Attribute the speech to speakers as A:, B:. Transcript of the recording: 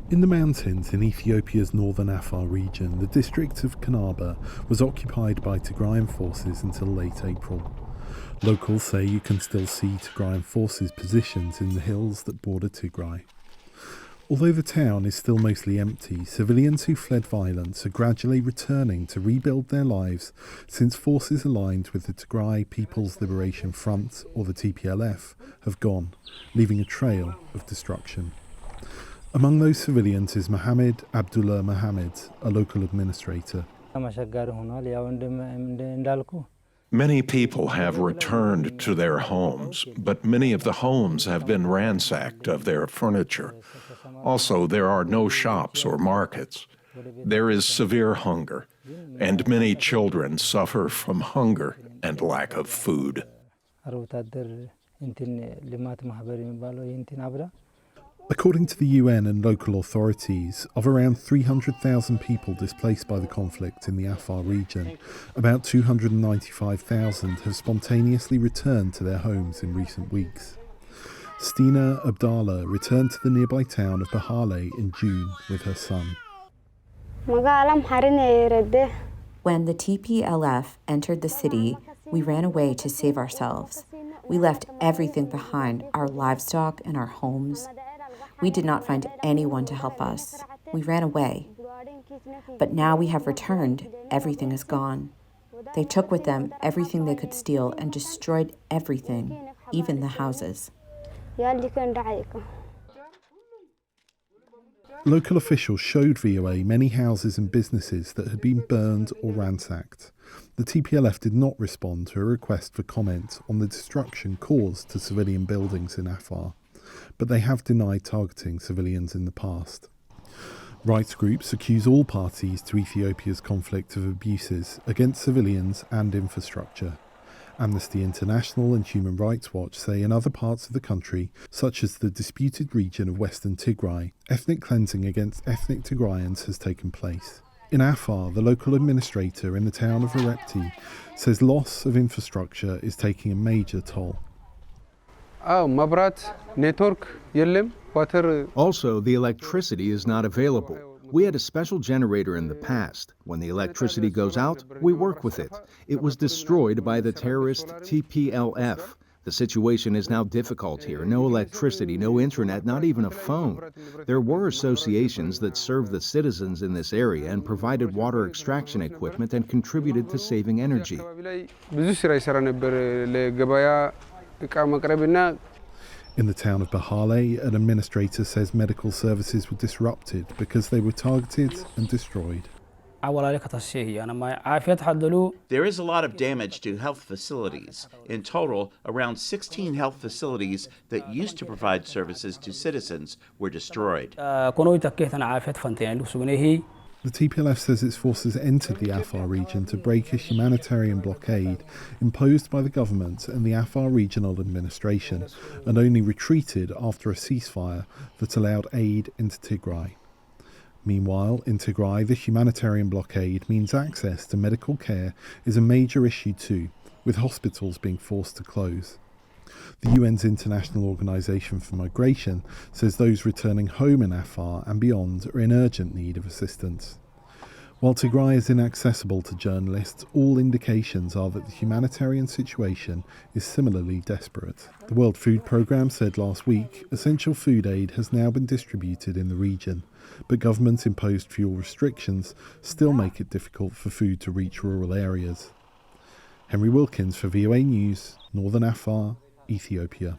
A: In the mountains in Ethiopia's northern Afar region, the district of Kanaba was occupied by Tigrayan forces until late April. Locals say you can still see Tigrayan forces positioned in the hills that border Tigray. Although the town is still mostly empty, civilians who fled violence are gradually returning to rebuild their lives since forces aligned with the Tigray People's Liberation Front, or the TPLF, have gone, leaving a trail of destruction. Among those civilians is Mohammed Abdullah Mohammed, a local administrator.
B: Many people have returned to their homes, but many of the homes have been ransacked of their furniture. Also, there are no shops or markets. There is severe hunger, and many children suffer from hunger and lack of food.
A: According to the UN and local authorities, of around 300,000 people displaced by the conflict in the Afar region, about 295,000 have spontaneously returned to their homes in recent weeks. Stina Abdallah returned to the nearby town of Bahale in June with her son.
C: When the TPLF entered the city, we ran away to save ourselves. We left everything behind, our livestock and our homes. We did not find anyone to help us. We ran away. But now we have returned, everything is gone. They took with them everything they could steal and destroyed everything, even the houses.
A: Local officials showed VOA many houses and businesses that had been burned or ransacked. The TPLF did not respond to a request for comment on the destruction caused to civilian buildings in Afar, but they have denied targeting civilians in the past. Rights groups accuse all parties to Ethiopia's conflict of abuses against civilians and infrastructure. Amnesty International and Human Rights Watch say in other parts of the country, such as the disputed region of Western Tigray, ethnic cleansing against ethnic Tigrayans has taken place. In Afar, the local administrator in the town of Erepti says loss of infrastructure is taking a major toll.
D: Also, the electricity is not available. We had a special generator in the past. When the electricity goes out, we work with it. It was destroyed by the terrorist TPLF. The situation is now difficult here. No electricity, no internet, not even a phone. There were associations that served the citizens in this area and provided water extraction equipment and contributed to saving energy.
A: In the town of Bahale, an administrator says medical services were disrupted because they were targeted and destroyed.
E: There is a lot of damage to health facilities. In total, around 16 health facilities that used to provide services to citizens were destroyed.
A: The TPLF says its forces entered the Afar region to break a humanitarian blockade imposed by the government and the Afar Regional Administration, and only retreated after a ceasefire that allowed aid into Tigray. Meanwhile, in Tigray, the humanitarian blockade means access to medical care is a major issue too, with hospitals being forced to close. The UN's International Organization for Migration says those returning home in Afar and beyond are in urgent need of assistance. While Tigray is inaccessible to journalists, all indications are that the humanitarian situation is similarly desperate. The World Food Programme said last week essential food aid has now been distributed in the region, but government-imposed fuel restrictions still make it difficult for food to reach rural areas. Henry Wilkins for VOA News, Northern Afar, Ethiopia.